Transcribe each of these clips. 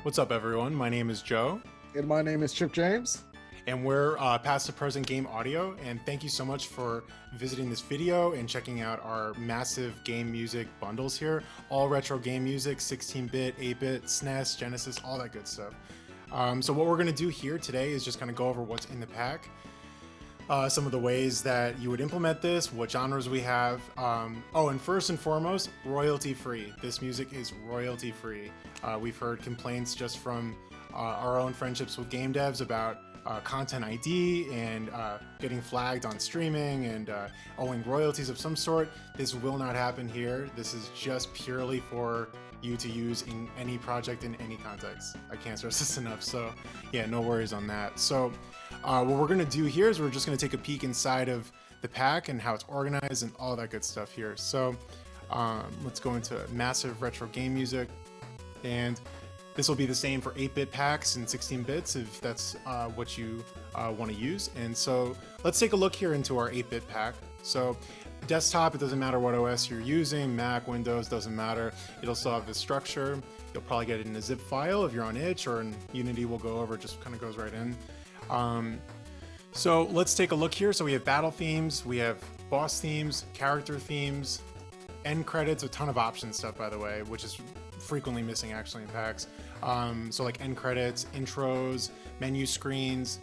What's up, everyone? My name is Joe, And my name is Chip James. and we're Past the Present Game Audio. And thank you so much for visiting this video and checking out our massive game music bundles here. All retro game music, 16-bit, 8-bit, SNES, Genesis, all that good stuff. So what we're going to do here today is just kind of go over what's in the pack. Some of the ways that you would implement this, what genres we have. And first and foremost, royalty free. This music is royalty free. We've heard complaints just from our own friendships with game devs about content ID and getting flagged on streaming and owing royalties of some sort. This will not happen here. This is just purely for you to use in any project in any context. I can't stress this enough. So yeah, no worries on that. So what we're gonna do here is we're just gonna take a peek inside of the pack and how it's organized and all that good stuff here. So let's go into massive retro game music, and this will be the same for 8-bit packs and 16 bits if that's what you want to use. And so let's take a look here into our 8-bit pack. So desktop, it doesn't matter what OS you're using, Mac, Windows, doesn't matter. It'll still have this structure. You'll probably get it in a zip file if you're on itch, or in Unity we'll go over, it just kind of goes right in. So let's take a look here. So we have battle themes, we have boss themes, character themes, end credits, a ton of option stuff, by the way, which is frequently missing actually in packs. So like end credits, intros, menu screens.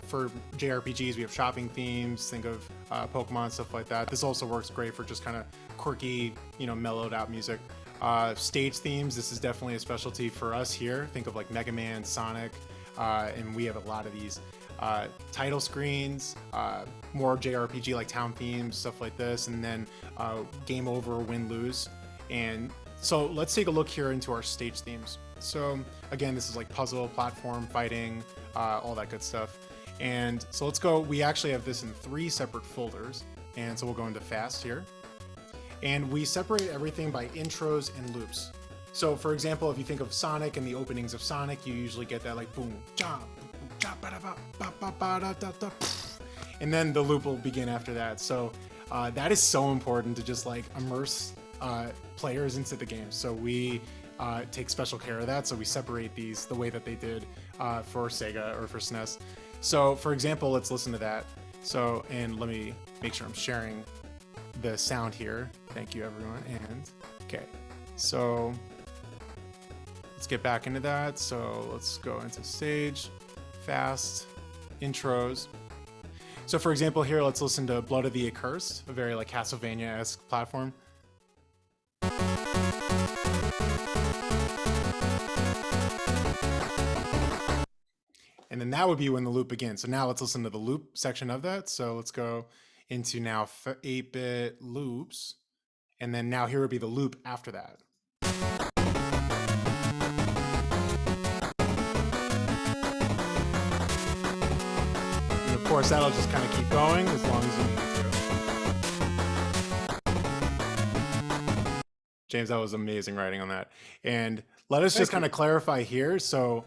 For JRPGs, we have shopping themes. Think of Pokemon, stuff like that. This also works great for just kind of quirky, mellowed out music. Stage themes, this is definitely a specialty for us here. Think of like Mega Man, Sonic, and we have a lot of these. Title screens, more JRPG like town themes, stuff like this, and then game over, win, lose. And so let's take a look here into our stage themes. So again, this is like puzzle, platform, fighting, all that good stuff. And so let's go, we actually have this in 3 separate folders. And so we'll go into fast here. And we separate everything by intros and loops. So for example, if you think of Sonic and the openings of Sonic, you usually get that like boom, jump, and then the loop will begin after that. So that is so important to just like immerse players into the game. So we take special care of that. So we separate these the way that they did for Sega or for SNES. So for example, let's listen to that. So, and let me make sure I'm sharing the sound here. Thank you, everyone. And okay, so let's get back into that. So let's go into stage, fast, intros. So for example here, let's listen to Blood of the Accursed, a very like Castlevania-esque platform. And then that would be when the loop begins. So now let's listen to the loop section of that. So let's go into now 8-bit loops. And then now here would be the loop after that. And of course, that'll just kind of keep going as long as you need to. James, that was amazing writing on that. And let us just kind of clarify here. So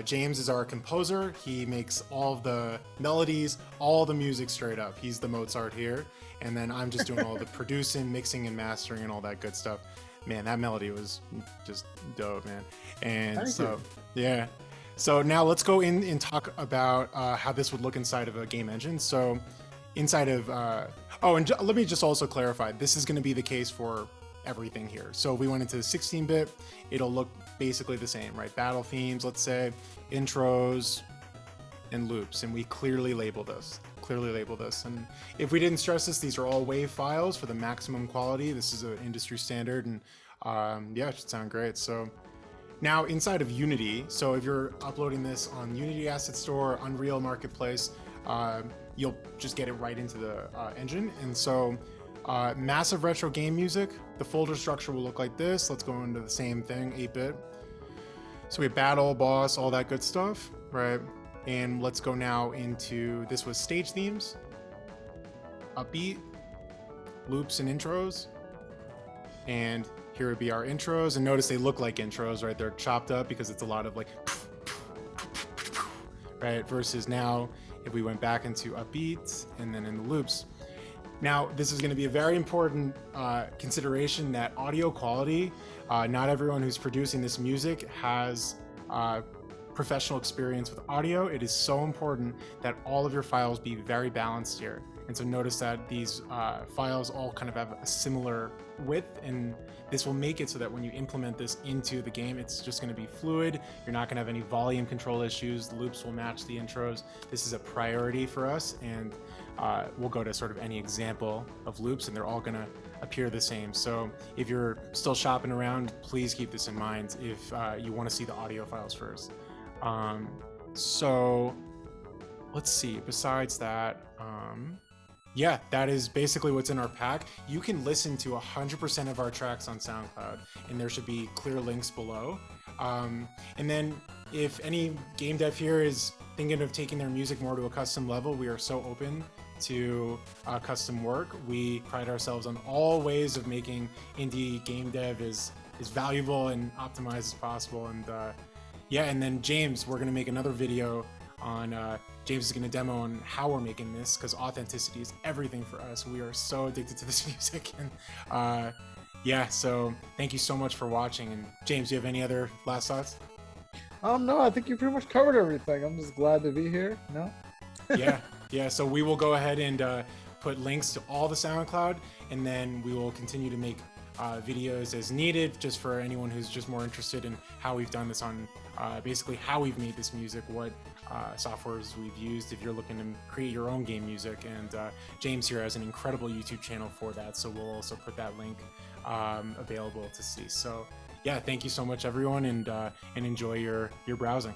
James is our composer. He makes all of the melodies, all the music straight up. He's the Mozart here. And then I'm just doing all the producing, mixing, and mastering and all that good stuff. Man, that melody was just dope, man. And yeah. So now let's go in and talk about how this would look inside of a game engine. So inside of, let me just also clarify, this is gonna be the case for everything here. So if we went into the 16-bit, it'll look basically the same, right? Battle themes, let's say, intros, and loops. And we clearly label this. And if we didn't stress this, these are all WAV files for the maximum quality. This is an industry standard, and yeah, it should sound great. So now inside of Unity, so if you're uploading this on Unity Asset Store, Unreal Marketplace, you'll just get it right into the engine. And so massive retro game music, the folder structure will look like this. Let's go into the same thing, 8-bit. So we have battle, boss, all that good stuff, right? And let's go now into, this was stage themes, upbeat, loops and intros. And here would be our intros. And notice they look like intros, right? They're chopped up because it's a lot of like, right? Versus now, if we went back into upbeat and then in the loops. Now, this is going to be a very important consideration that audio quality, not everyone who's producing this music has professional experience with audio, it is so important that all of your files be very balanced here. And so notice that these files all kind of have a similar width, and this will make it so that when you implement this into the game, it's just going to be fluid. You're not going to have any volume control issues. The loops will match the intros. This is a priority for us, and we'll go to sort of any example of loops, and they're all going to appear the same. So if you're still shopping around, please keep this in mind if you want to see the audio files first. So let's see, besides that, yeah, that is basically what's in our pack. You can listen to 100% of our tracks on SoundCloud, and there should be clear links below. And then if any game dev here is thinking of taking their music more to a custom level, we are so open to custom work. We pride ourselves on all ways of making indie game dev as valuable and optimized as possible. And yeah, and then James, we're gonna make another video on James is going to demo on how we're making this, because authenticity is everything for us. We are so addicted to this music. And yeah, so thank you so much for watching. And James, do you have any other last thoughts? No, I think you pretty much covered everything. I'm just glad to be here. No? Yeah, so we will go ahead and put links to all the SoundCloud, and then we will continue to make videos as needed, just for anyone who's just more interested in how we've done this, on basically how we've made this music, what softwares we've used if you're looking to create your own game music. And James here has an incredible YouTube channel for that, so we'll also put that link available to see. So yeah, thank you so much everyone, and enjoy your browsing.